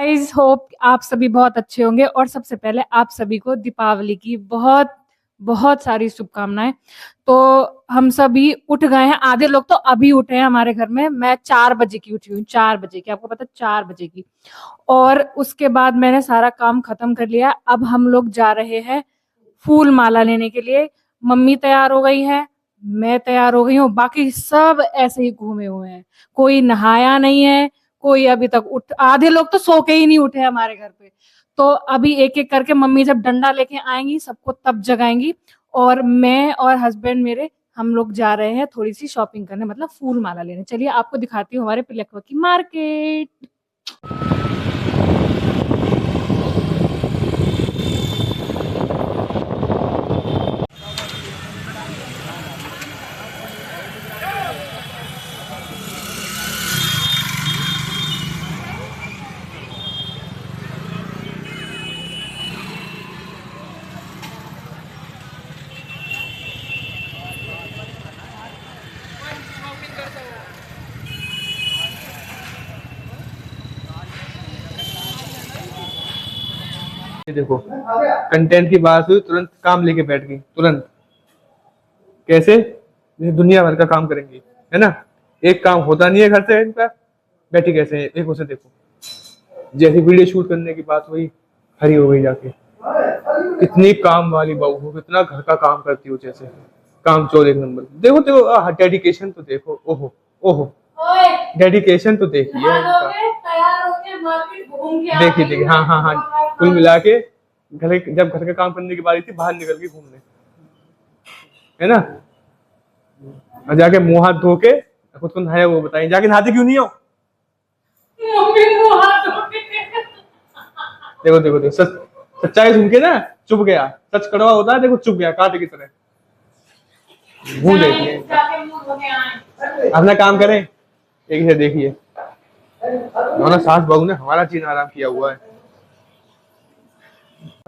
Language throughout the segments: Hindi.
गाइस, होप आप सभी बहुत अच्छे होंगे और सबसे पहले आप सभी को दीपावली की बहुत बहुत सारी शुभकामनाएं। तो हम सभी उठ गए हैं, आधे लोग तो अभी उठे हैं हमारे घर में। मैं 4 बजे की उठी हूँ, 4 बजे की, आपको पता है 4 बजे की। और उसके बाद मैंने सारा काम खत्म कर लिया। अब हम लोग जा रहे हैं फूल माला लेने के लिए। मम्मी तैयार हो गई है, मैं तैयार हो गई हूँ, बाकी सब ऐसे ही घूमे हुए हैं। कोई नहाया नहीं है, कोई अभी तक आधे लोग तो सो के ही नहीं उठे हमारे घर पे। तो अभी एक एक करके मम्मी जब डंडा लेके आएंगी सबको तब जगाएंगी। और मैं और हस्बैंड मेरे, हम लोग जा रहे हैं थोड़ी सी शॉपिंग करने, मतलब फूल माला लेने। चलिए आपको दिखाती हूँ हमारे पिलखवा की मार्केट। ये देखो, कंटेंट की बात हुई तुरंत काम लेके बैठ गई। तुरंत कैसे ये दुनिया भर का काम करेंगी, है ना। एक काम होता नहीं है घर से इनका, बैठी कैसे है। एक उसे देखो, जैसे वीडियो शूट करने की बात हुई, खड़ी हो गई जाके। कितनी काम वाली बहू हो, कितना घर का काम करती हो, जैसे काम चोर एक नंबर। देखो देखो डेडिकेशन तो देखो, ओहो ओहो, डेडिकेशन तो देखिए इनका। देखिए देखिए, हाँ हाँ हाँ, कुल मिला के जब घर का काम करने की बारी थी, बाहर निकल के घूमने, है ना। और जाके मुंह हाथ धो के खुद को नहाया, वो बताइए जाके नहाते क्यों नहीं हो। देखो देखो देखो, सच्चाई सुन के ना चुप गया। सच कड़वा होता है, देखो चुप गया कांटे की तरह। भूल देखिए, अपना काम करें। एक से देखिए, दोनों सास बहू ने हमारा जीना आराम किया हुआ है।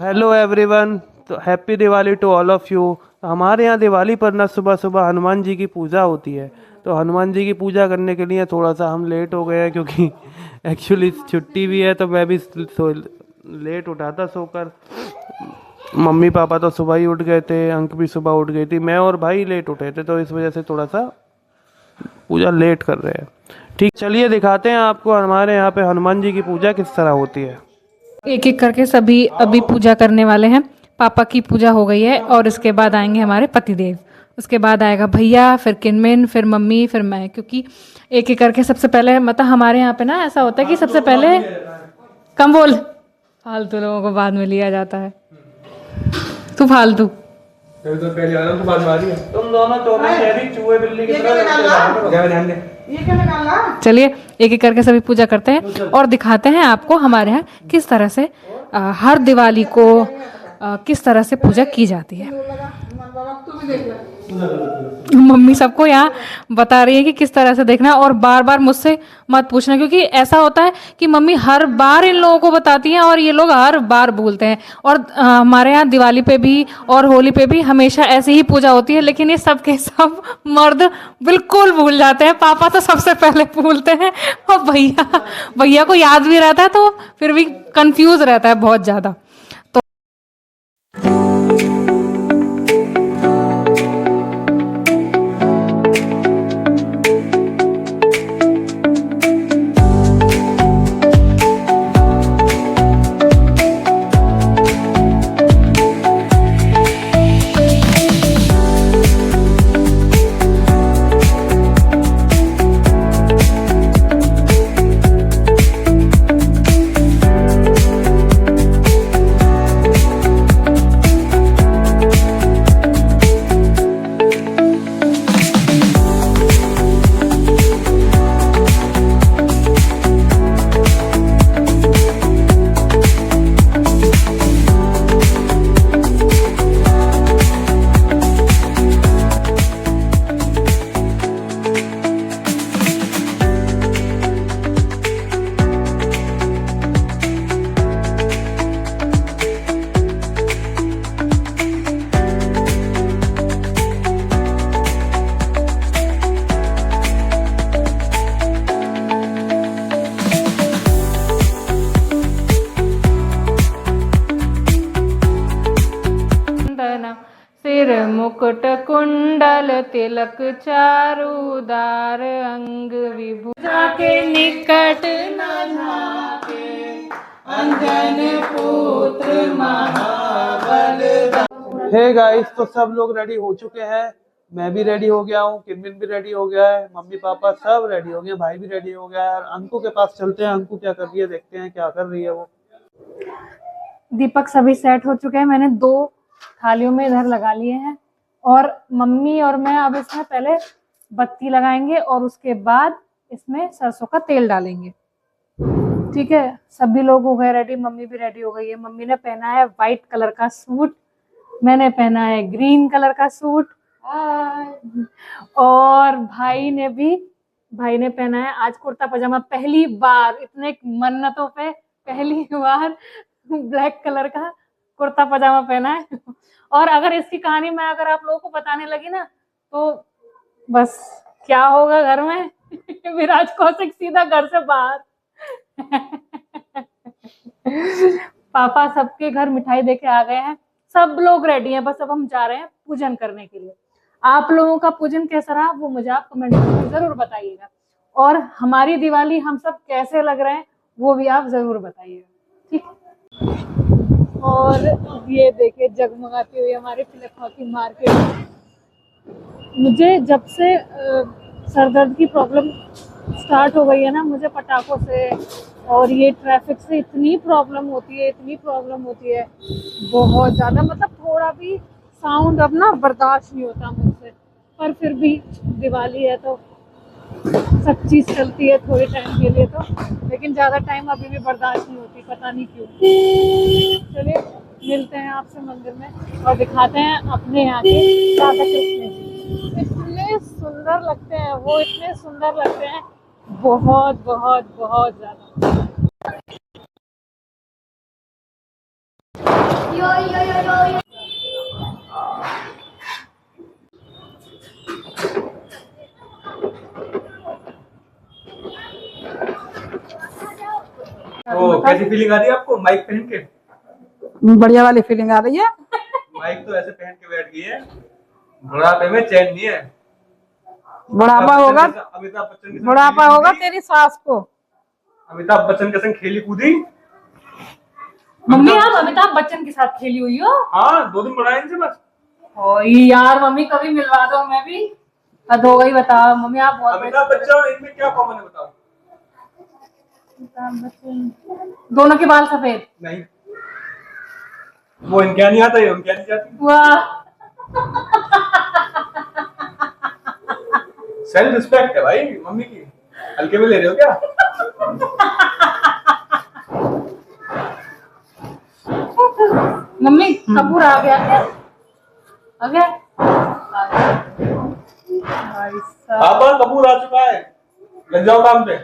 हेलो एवरीवन, तो happy Diwali to all of you. हमारे यहाँ दिवाली पर ना सुबह सुबह हनुमान जी की पूजा होती है। तो हनुमान जी की पूजा करने के लिए थोड़ा सा हम लेट हो गए हैं, क्योंकि एक्चुअली छुट्टी भी है। तो मैं भी लेट उठा था सोकर। मम्मी पापा तो सुबह ही उठ गए थे, अंक भी सुबह उठ गई थी, मैं और भाई लेट उठे थे। तो इस वजह से थोड़ा सा पूजा लेट कर रहे हैं। ठीक, चलिए दिखाते हैं आपको हमारे यहाँ पे हनुमान जी की पूजा किस तरह होती है। एक एक करके सभी अभी पूजा करने वाले हैं। पापा की पूजा हो गई है और इसके बाद आएंगे हमारे पतिदेव, उसके बाद आएगा भैया, फिर किनमिन, फिर मम्मी, फिर मैं। क्योंकि एक एक करके सबसे पहले, मतलब हमारे यहाँ पे ना ऐसा होता है कि सबसे पहले, कम बोल, फालतू लोगों को बाद में लिया जाता है। तू फालतू, तो पहले आ रहा हूं, बाद में आ रही है। तुम दोनों चूहे बिल्ली की तरह। चलिए एक एक करके सभी पूजा करते हैं और दिखाते हैं आपको हमारे यहाँ किस तरह से हर दिवाली को किस तरह से पूजा की जाती है। मम्मी सबको यहाँ बता रही है कि किस तरह से देखना है, और बार बार मुझसे मत पूछना, क्योंकि ऐसा होता है कि मम्मी हर बार इन लोगों को बताती हैं और ये लोग हर बार भूलते हैं। और हमारे यहाँ दिवाली पे भी और होली पे भी हमेशा ऐसी ही पूजा होती है, लेकिन ये सब के सब मर्द बिल्कुल भूल जाते हैं। पापा तो सबसे पहले भूलते हैं, और भैया को याद भी रहता है, तो फिर भी कंफ्यूज रहता है बहुत ज़्यादा। मुकुट कुंडल तिलक चारूदार अंग विभू जाके निकट न झाके अंजन पुत्र महाबल। हे गाइस, तो सब लोग रेडी हो चुके हैं। मैं भी रेडी हो गया हूँ, किरमिन भी रेडी हो गया है, मम्मी पापा सब रेडी हो गए, भाई भी रेडी हो गया है। और अंकु के पास चलते हैं, अंकु क्या कर रही है देखते हैं, क्या कर रही है वो। दीपक सभी सेट हो चुके हैं, मैंने 2 थालियों में इधर लगा लिए हैं और मम्मी और मैं अब इसमें पहले बत्ती लगाएंगे और उसके बाद इसमें सरसों का तेल डालेंगे। ठीक है, सभी लोग हो गए रेडी, मम्मी भी रेडी हो गई है। मम्मी ने पहना है व्हाइट कलर का सूट, मैंने पहना है ग्रीन कलर का सूट और भाई ने पहना है आज कुर्ता पजामा। पहली बार इतने मन्नतों पे पहली बार ब्लैक कलर का कुर्ता पजामा पहना है। और अगर इसकी कहानी मैं अगर आप लोगों को बताने लगी ना तो बस क्या होगा घर में विराज कौशिक सीधा घर से बाहर। पापा सबके घर मिठाई देके आ गए हैं, सब लोग रेडी हैं, बस अब हम जा रहे हैं पूजन करने के लिए। आप लोगों का पूजन कैसा रहा वो मुझे आप कमेंट में जरूर बताइएगा और हमारी दिवाली हम सब कैसे लग रहे हैं वो भी आप जरूर बताइएगा। ठीक, और ये देखिए जगमगाती हुई हमारी फिलखा की मार्केट। मुझे जब से सर दर्द की प्रॉब्लम स्टार्ट हो गई है ना, मुझे पटाखों से और ये ट्रैफिक से इतनी प्रॉब्लम होती है बहुत ज़्यादा। मतलब थोड़ा भी साउंड अब ना बर्दाश्त नहीं होता मुझसे, पर फिर भी दिवाली है तो सब चीज़ चलती है थोड़े टाइम के लिए तो, लेकिन ज़्यादा टाइम अभी भी बर्दाश्त नहीं होती, पता नहीं क्यों। चलिए मिलते हैं आपसे मंदिर में और दिखाते हैं अपने यहाँ के राधा कृष्ण जी। इतने सुंदर लगते हैं वो, इतने सुंदर लगते हैं, बहुत बहुत बहुत ज़्यादा। तो कैसी फीलिंग आ रही है आपको माइक पहन के? बढ़िया वाली फीलिंग आ रही है। माइक तो ऐसे पहन के बैठ गई है, बुढ़ापे में चैन नहीं है। बुढ़ापा होगा, अमिताभ बच्चन के संग बुढ़ापा खेली होगा कूदी। तेरी सास को। अमिताभ बच्चन के संग खेली कूदी। मम्मी आप अमिताभ बच्चन के साथ खेली हुई हो? हाँ, 2 दिन बढ़ाए इनसे बस। ओ यार मम्मी कभी मिलवा दो, मैं भी हद हो गई। बताओ मम्मी आप बहुत अमिताभ बच्चन इनमें क्या कॉमन है बताओ? अमिताभ बच्चन दोनों के बाल सफेद नहीं, वो इनके नहीं आता, ये उनके नहीं जाती। वाह सेल्फ रिस्पेक्ट है भाई मम्मी की, हल्के में ले रहे हो क्या? मम्मी कपूर आ गया क्या? आ गया? भाई साहब पापा कपूर आ चुका है, लग जाओ काम पे।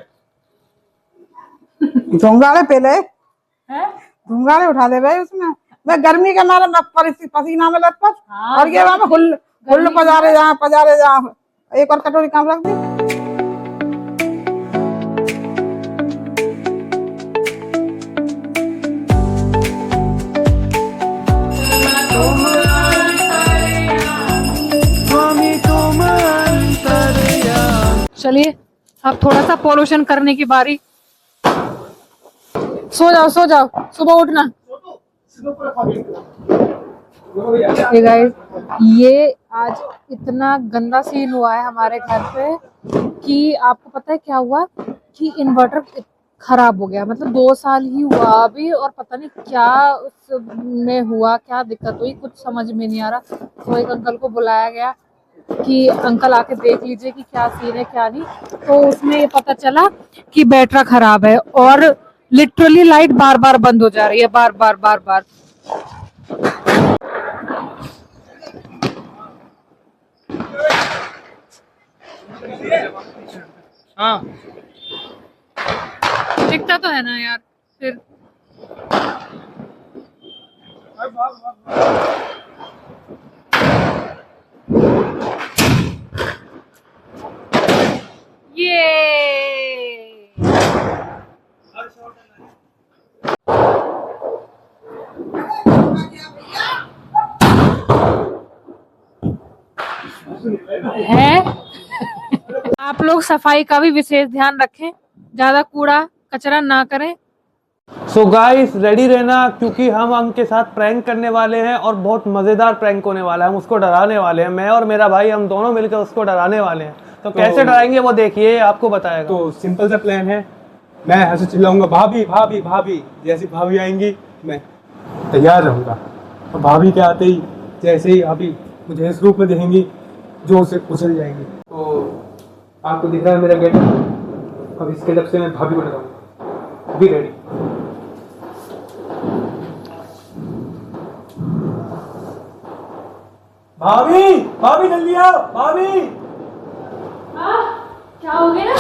धुंगाड़े पहले हैं? धुंगाड़े उठा दे भाई उसमें। मैं गर्मी के मारे मैं पसीना में लटपट हाँ, और ये वहां में हुल पजारे जा। एक और कटोरी काम रख दी। चलिए अब थोड़ा सा पोल्यूशन करने की बारी। सो जाओ सुबह उठना। Hey guys, ये आज इतना गंदा सीन हुआ है हमारे घर पे कि आपको पता है क्या हुआ कि इन्वर्टर खराब हो गया। मतलब 2 साल ही हुआ अभी और पता नहीं क्या उसमें हुआ, क्या दिक्कत हुई, कुछ समझ में नहीं आ रहा। तो एक अंकल को बुलाया गया कि अंकल आके देख लीजिए कि क्या सीन है क्या नहीं। तो उसमें ये पता चला कि बैटरा खराब है और लिटरली लाइट बार बार बंद हो जा रही है, बार बार। हाँ, दिखता तो है ना यार फिर। ये है। आप लोग सफाई का भी विशेष ध्यान रखें, ज्यादा कूड़ा कचरा ना करें। सो गाइस रेडी रहना, क्योंकि हम उनके साथ प्रैंक करने वाले हैं और बहुत मजेदार प्रैंक होने वाला है। हम उसको डराने वाले हैं, मैं और मेरा भाई, हम दोनों मिलकर उसको डराने वाले हैं। तो कैसे डराएंगे वो देखिए, आपको बताएगा। तो सिंपल सा प्लान है, मैं ऐसे चिल्लाऊंगा भाभी भाभी भाभी, जैसी भाभी आएंगी मैं तैयार रहूंगा। और भाभी के आते ही जैसे ही भाभी मुझे इस रूप में देखेंगी जोर से उछल जाएंगी। तो आपको दिख रहा है मेरा गेटअप, अब इस गेटअप से मैं भाभी को डराऊंगा। Be ready. भाभी भाभी जल्दी आओ भाभी। क्या हो गया?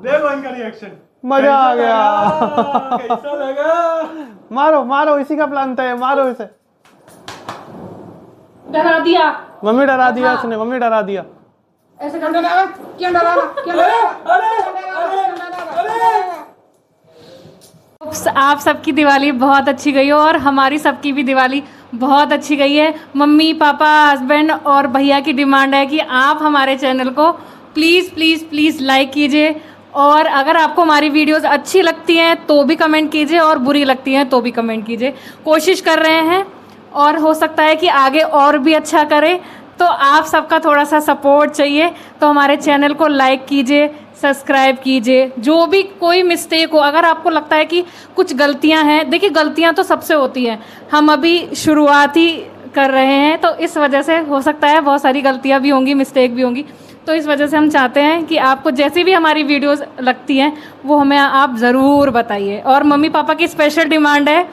देखो इनका रिएक्शन, मजा आ गया। कैसा लगा? मारो मारो, इसी का प्लान था, मारो इसे। डरा दिया, मम्मी डरा दिया उसने, मम्मी डरा दिया। ऐसे कर क्यों डराना, क्यों आप सबकी दिवाली बहुत अच्छी गई हो और हमारी सबकी भी दिवाली बहुत अच्छी गई है। मम्मी पापा हस्बैंड और भैया की डिमांड है कि आप हमारे चैनल को प्लीज़ प्लीज़ प्लीज़ लाइक कीजिए, और अगर आपको हमारी वीडियोस अच्छी लगती हैं तो भी कमेंट कीजिए और बुरी लगती हैं तो भी कमेंट कीजिए। कोशिश कर रहे हैं और हो सकता है कि आगे और भी अच्छा करें, तो आप सबका थोड़ा सा सपोर्ट चाहिए। तो हमारे चैनल को लाइक कीजिए, सब्सक्राइब कीजिए। जो भी कोई मिस्टेक हो, अगर आपको लगता है कि कुछ गलतियां हैं, देखिए गलतियां तो सबसे होती हैं, हम अभी शुरुआत ही कर रहे हैं, तो इस वजह से हो सकता है बहुत सारी गलतियां भी होंगी, मिस्टेक भी होंगी। तो इस वजह से हम चाहते हैं कि आपको जैसी भी हमारी वीडियोस लगती हैं वो हमें आप ज़रूर बताइए। और मम्मी पापा की स्पेशल डिमांड है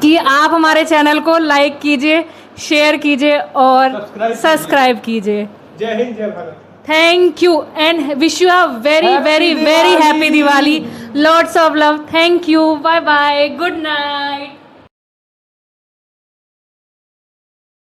कि आप हमारे चैनल को लाइक कीजिए, शेयर कीजिए और सब्सक्राइब कीजिए। जय हिंद जय Bharat. Thank you and wish you a very happy Diwali. Lots of love. Thank you. Bye bye. Good night.